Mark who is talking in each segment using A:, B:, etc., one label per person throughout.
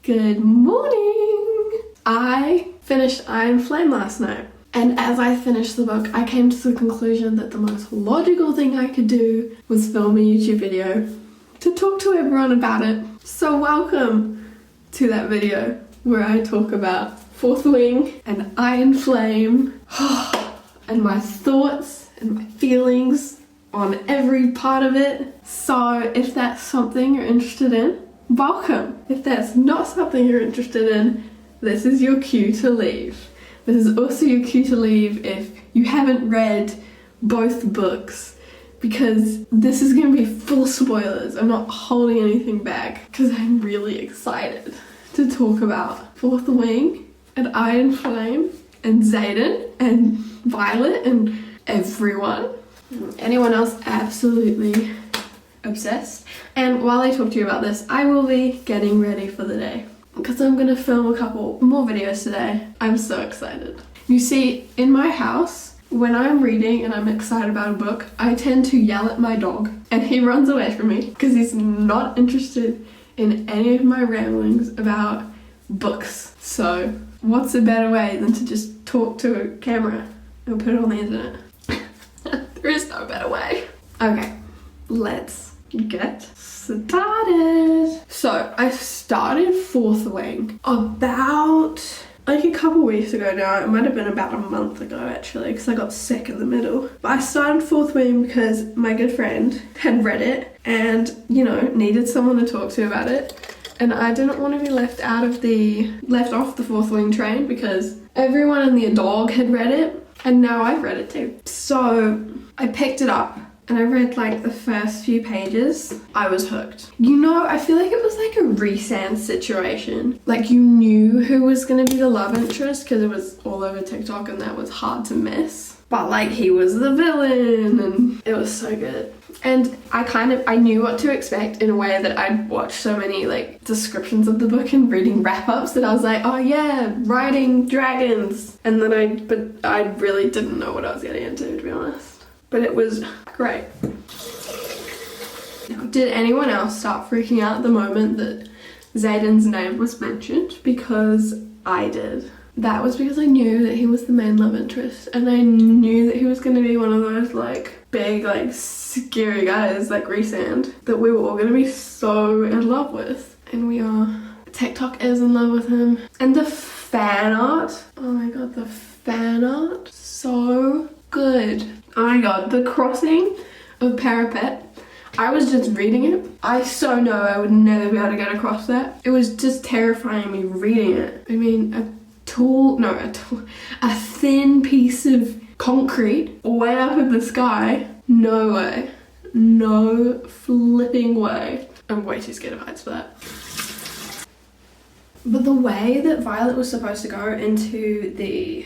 A: Good morning! I finished Iron Flame last night, and as I finished the book, I came to the conclusion that the most logical thing I could do was film a YouTube video to talk to everyone about it. So welcome to that video where I talk about Fourth Wing and Iron Flame and my thoughts and my feelings on every part of it. So if that's something you're interested in, welcome. If that's not something you're interested in, this is your cue to leave. This is also your cue to leave if you haven't read both books, because this is going to be full spoilers. I'm not holding anything back because I'm really excited to talk about Fourth Wing and Iron Flame and Xaden and Violet and everyone. Anyone else absolutely obsessed. And while I talk to you about this, I will be getting ready for the day because I'm gonna film a couple more videos today. I'm so excited. You see, in my house, when I'm reading and I'm excited about a book, I tend to yell at my dog and he runs away from me because he's not interested in any of my ramblings about books. So what's a better way than to just talk to a camera and put it on the internet? There is no better way. Okay, let's get started. So I started Fourth Wing about like a couple weeks ago now. It might have been about a month ago actually, because I got sick in the middle. But I started Fourth Wing because my good friend had read it and, you know, needed someone to talk to about it. And I didn't want to be left off the Fourth Wing train because everyone and their dog had read it, and now I've read it too. So I picked it up and I read like the first few pages. I was hooked. You know, I feel like it was like a resand situation. Like you knew who was gonna be the love interest because it was all over TikTok and that was hard to miss. But like he was the villain and it was so good. And I knew what to expect in a way that I'd watched so many like descriptions of the book and reading wrap-ups that I was like, oh yeah, riding dragons. And then but I really didn't know what I was getting into, to be honest. But it was great. Now, did anyone else start freaking out the moment that Xaden's name was mentioned? Because I did. That was because I knew that he was the main love interest, and I knew that he was going to be one of those like big like scary guys like Resand that we were all going to be so in love with, and we are. TikTok is in love with him. And the fan art, oh my god, the fan art, so good. Oh my god, the crossing of Parapet. I was just reading it. I so know I would never be able to get across that. It was just terrifying me reading it. I mean, a thin piece of concrete way up in the sky. No way. No flipping way. I'm way too scared of heights for that. But the way that Violet was supposed to go into the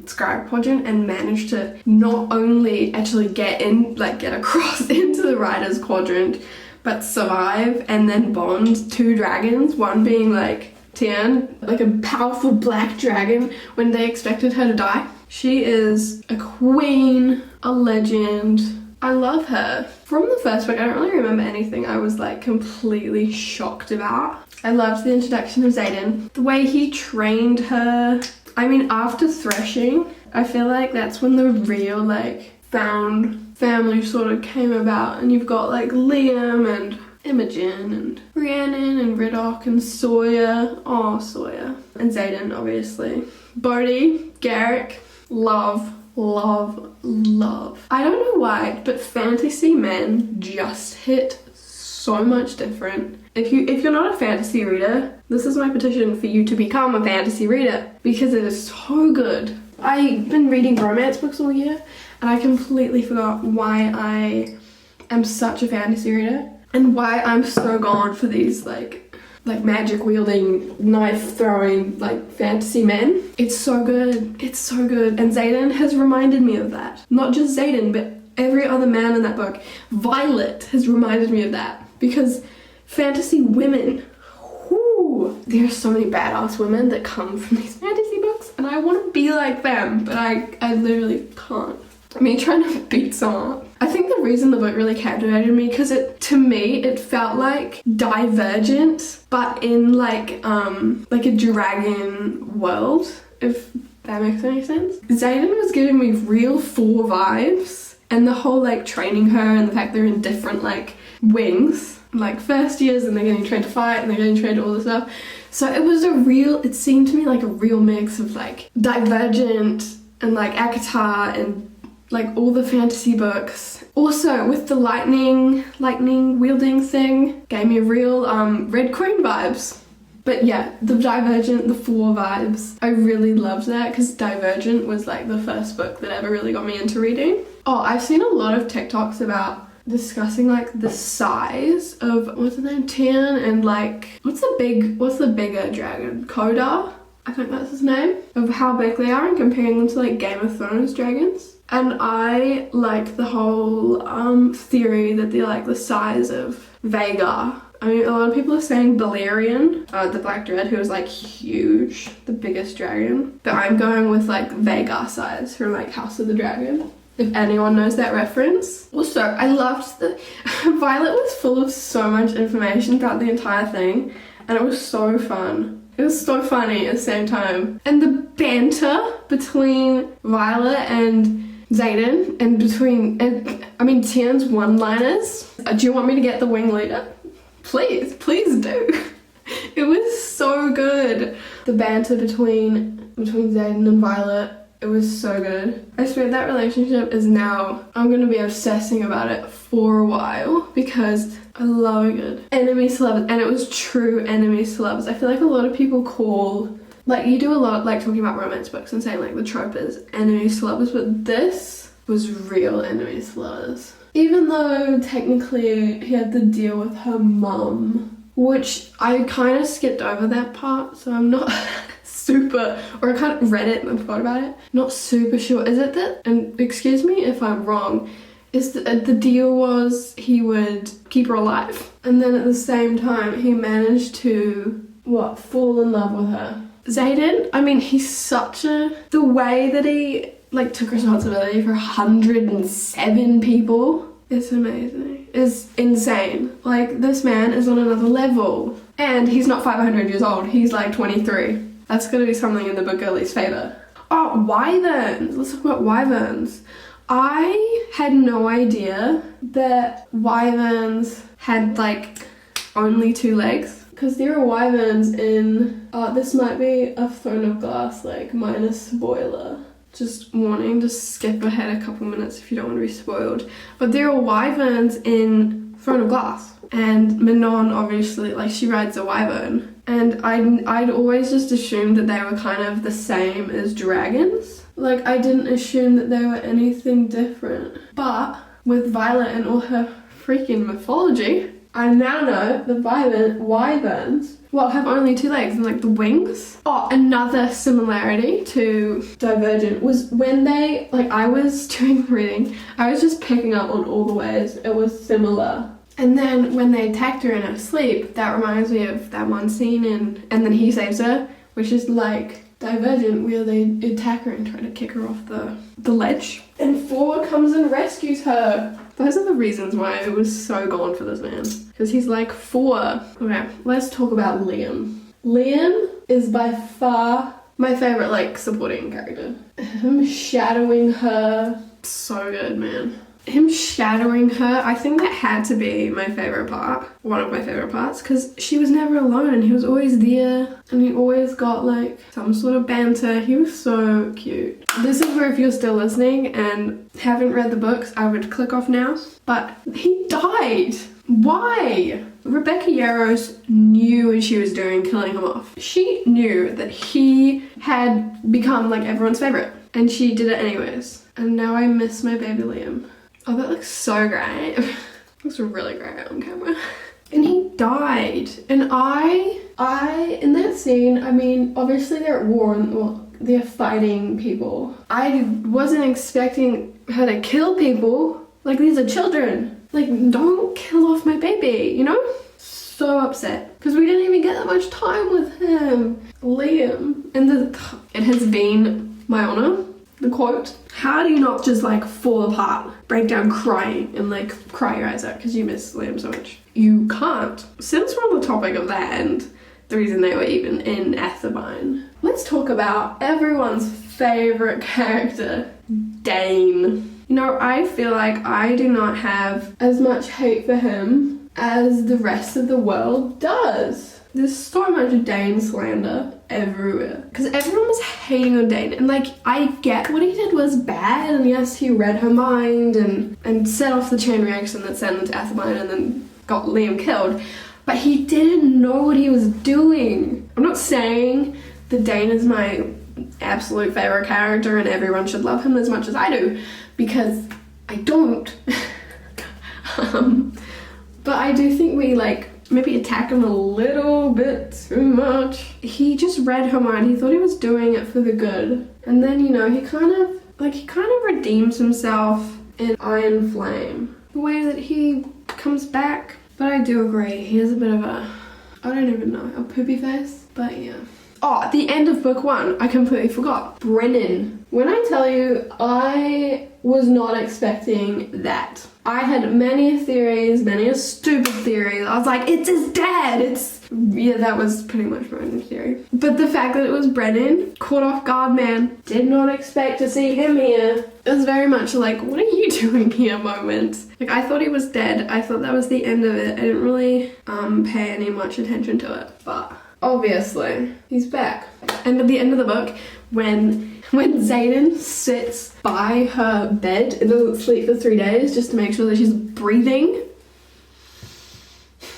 A: scribe quadrant and manage to not only actually get across into the writer's quadrant, but survive and then bond two dragons, one being like Tian, like a powerful black dragon when they expected her to die. She is a queen, a legend. I love her. From the first book, I don't really remember anything I was like completely shocked about. I loved the introduction of Xaden. The way he trained her. I mean, after threshing, I feel like that's when the real like found family sort of came about, and you've got like Liam and Imogen and Rhiannon and Riddoch and Sawyer. Oh, Sawyer. And Xaden, obviously. Bodhi, Garrick, love. I don't know why, but fantasy men just hit so much different. If you're not a fantasy reader, this is my petition for you to become a fantasy reader because it is so good. I've been reading romance books all year and I completely forgot why I am such a fantasy reader and why I'm so gone for these like magic wielding, knife throwing like fantasy men. It's so good. It's so good. And Xaden has reminded me of that. Not just Xaden, but every other man in that book. Violet has reminded me of that because fantasy women, whoo, there are so many badass women that come from these fantasy books and I want to be like them, but I literally can't. Me trying to beat someone. I think the reason the book really captivated me because it to me, it felt like Divergent, but in like a dragon world, if that makes any sense. Xaden was giving me real 4 vibes, and the whole like training her and the fact they're in different like wings, like first years, and they're getting trained to fight and they're getting trained to all this stuff. So it seemed to me like a real mix of like Divergent and like ACOTAR and like all the fantasy books. Also with the lightning wielding thing, gave me real Red Queen vibes. But yeah, the Divergent, the 4 vibes, I really loved that because Divergent was like the first book that ever really got me into reading. Oh, I've seen a lot of TikToks about discussing like the size of, what's his name, Tian, and like, what's the bigger dragon? Kodar? I think that's his name. Of how big they are and comparing them to like Game of Thrones dragons. And I like the whole theory that they're like the size of Vhagar. I mean, a lot of people are saying Balerion, the Black Dread, who is like huge, the biggest dragon. But I'm going with like Vhagar size from like House of the Dragon, if anyone knows that reference. Also, I loved the Violet was full of so much information about the entire thing, and it was so fun. It was so funny at the same time. And the banter between Violet and Xaden, and between, Tian's one-liners. Do you want me to get the wing leader? Please do. It was so good. The banter between Xaden and Violet, it was so good. I swear that relationship is now, I'm gonna be obsessing about it for a while because I love a good enemy celebs, and it was true enemy celebs. I feel like a lot of people call, like you do a lot like talking about romance books and saying like the trope is enemy celebs, but this was real enemy celebs. Even though technically he had to deal with her mum, which I kind of skipped over that part, so I'm not super, or I kind of read it and forgot about it. Not super sure. Is it that, and excuse me if I'm wrong, is that the deal was he would keep her alive, and then at the same time he managed to, fall in love with her. Xaden, I mean, he's the way that he like took responsibility for 107 people is amazing. Is insane. Like, this man is on another level. And he's not 500 years old, he's like 23. That's gonna be something in the book girlie's favor. Oh, wyverns. Let's talk about wyverns. I had no idea that wyverns had like only 2 legs. Because there are wyverns in, this might be a Throne of Glass, like minus spoiler. Just warning, just skip ahead a couple minutes if you don't want to be spoiled. But there are wyverns in Throne of Glass. And Manon, obviously, like she rides a wyvern. And I'd always just assumed that they were kind of the same as dragons. Like, I didn't assume that they were anything different. But with Violet and all her freaking mythology, I now know the wyverns, have only 2 legs and like the wings. Oh, another similarity to Divergent was when they, like I was doing reading, I was just picking up on all the ways it was similar. And then when they attacked her in her sleep, that reminds me of that one scene in And Then He Saves Her, which is like Divergent, where they attack her and try to kick her off the ledge. And 4 comes and rescues her. Those are the reasons why I was so gone for this man. Because he's like 4. Okay, let's talk about Liam. Liam is by far my favorite like supporting character. Him shadowing her, so good, man. Him shadowing her, I think that had to be my favorite part. One of my favorite parts, because she was never alone and he was always there and he always got like some sort of banter. He was so cute. This is where if you're still listening and haven't read the books, I would click off now. But he died. Why? Rebecca Yarros knew what she was doing killing him off. She knew that he had become like everyone's favorite and she did it anyways. And now I miss my baby Liam. Oh, that looks so great. Looks really great on camera. And he died. And I, in that scene, I mean, obviously they're at war and they're fighting people. I wasn't expecting her to kill people. Like, these are children. Like, don't kill off my baby, you know? So upset. Because we didn't even get that much time with him. Liam. And it has been my honor the quote. How do you not just like fall apart, break down crying and like cry your eyes out because you miss Liam so much? You can't. Since we're on the topic of that and the reason they were even in Athabine, let's talk about everyone's favorite character, Dane. You know, I feel like I do not have as much hate for him as the rest of the world does. There's so much Dane slander everywhere because everyone was hating on Dane, and like I get what he did was bad, and yes, he read her mind and set off the chain reaction that sent him to Athabine and then got Liam killed, but he didn't know what he was doing. I'm not saying that Dane is my absolute favorite character and everyone should love him as much as I do, because I don't. But I do think we like maybe attack him a little bit too much. He just read her mind. He thought he was doing it for the good, and then, you know, he kind of redeems himself in Iron Flame, the way that he comes back. But I do agree, he has a bit of a, I don't even know, a poopy face, but yeah. Oh, at the end of book 1, I completely forgot. Brennan. When I tell you, I was not expecting that. I had many theories, many a stupid theory. I was like, it's his dad. Yeah, that was pretty much my own theory. But the fact that it was Brennan, caught off guard, man. Did not expect to see him here. It was very much like, what are you doing here moment. Like, I thought he was dead. I thought that was the end of it. I didn't really pay any much attention to it. But obviously, he's back. And at the end of the book, when Xaden sits by her bed and doesn't sleep for 3 days just to make sure that she's breathing,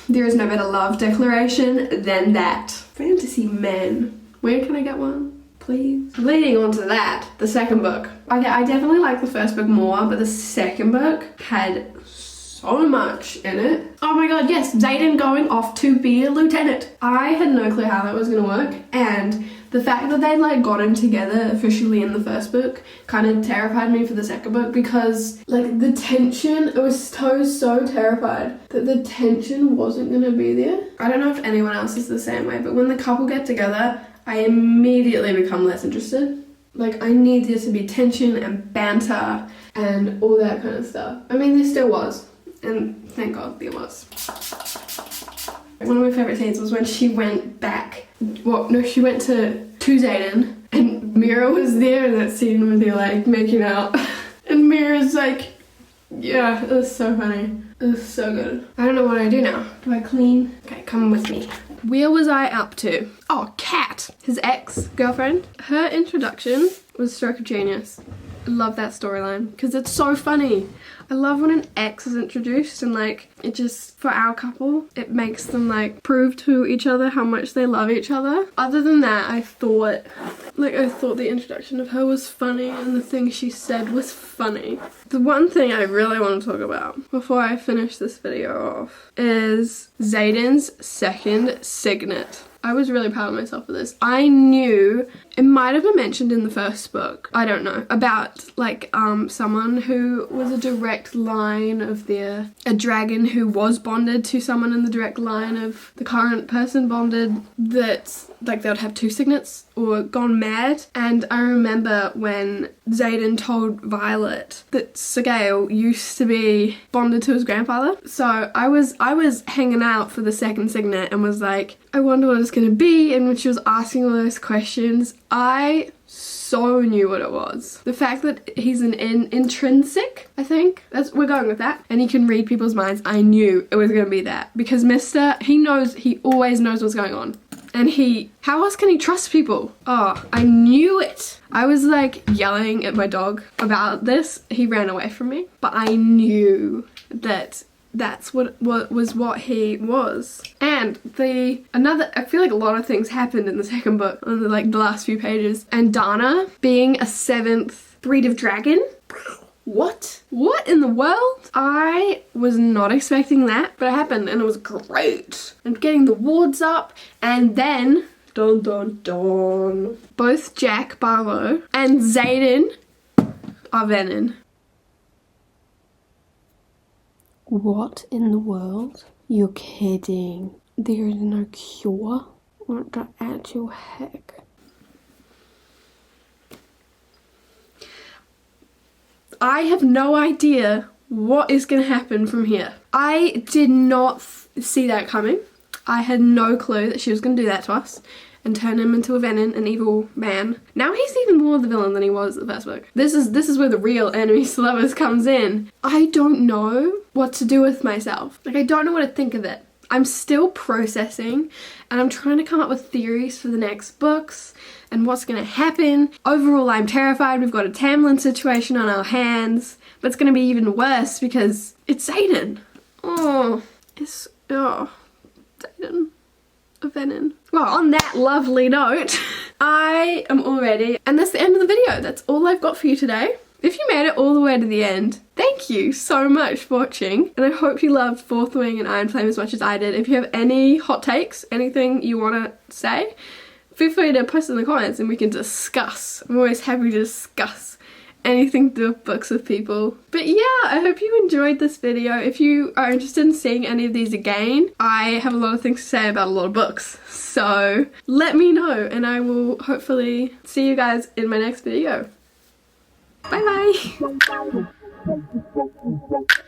A: there is no better love declaration than that. Fantasy men. Where can I get one, please? Leading on to that, the second book. I definitely like the first book more, but the second book had so much in it. Oh my god, yes, Xaden going off to be a lieutenant. I had no clue how that was gonna work, and the fact that they like got him together officially in the first book kind of terrified me for the second book, because like the tension, I was so terrified that the tension wasn't gonna be there. I don't know if anyone else is the same way, but when the couple get together, I immediately become less interested. Like, I need there to be tension and banter and all that kind of stuff. I mean, there still was, and thank God there was. One of my favourite scenes was when she went back. Well, no, she went to Xaden, and Mira was there in that scene where they're like making out. And Mira's like, yeah, it was so funny. It was so good. I don't know what I do now. Do I clean? Okay, come with me. Where was I up to? Oh, Kat, his ex-girlfriend. Her introduction was a stroke of genius. I love that storyline because it's so funny. I love when an ex is introduced and like it just, for our couple, it makes them like prove to each other how much they love each other. Other than that, I thought the introduction of her was funny and the thing she said was funny. The one thing I really want to talk about before I finish this video off is Xaden's second signet. I was really proud of myself for this. I knew, it might have been mentioned in the first book, I don't know, about like someone who was a direct line of a dragon who was bonded to someone in the direct line of the current person bonded, that like they would have two signets or gone mad. And I remember when Xaden told Violet that sorrengail used to be bonded to his grandfather. So I was hanging out for the second signet and was like, I wonder what it's gonna be. And when she was asking all those questions, I so knew what it was. The fact that he's an intrinsic, I think, we're going with that, and he can read people's minds. I knew it was gonna be that, because he always knows what's going on. And how else can he trust people? Oh, I knew it. I was like yelling at my dog about this. He ran away from me, but I knew that's what he was. And I feel like a lot of things happened in the second book, on the last few pages. And Dana being a 7th breed of dragon. What in the world? I was not expecting that, but it happened and it was great. And getting the wards up, and then dun dun dun, both Jack Barlow and Xaden are venom. What in the world? You're kidding. There is no cure? What the actual heck? I have no idea what is going to happen from here. I did not see that coming. I had no clue that she was going to do that to us and turn him into a villain, an evil man. Now he's even more the villain than he was in the first book. This is where the real enemies to lovers comes in. I don't know what to do with myself. Like, I don't know what to think of it. I'm still processing and I'm trying to come up with theories for the next books and what's going to happen. Overall, I'm terrified. We've got a Tamlin situation on our hands, but it's going to be even worse because it's Xaden. Xaden. A venom. Well, on that lovely note, I am all ready, and that's the end of the video. That's all I've got for you today. If you made it all the way to the end, thank you so much for watching, and I hope you loved Fourth Wing and Iron Flame as much as I did. If you have any hot takes, anything you want to say, feel free to post in the comments and we can discuss. I'm always happy to discuss anything to do with books with people. But yeah, I hope you enjoyed this video. If you are interested in seeing any of these again, I have a lot of things to say about a lot of books. So let me know and I will hopefully see you guys in my next video. Bye bye!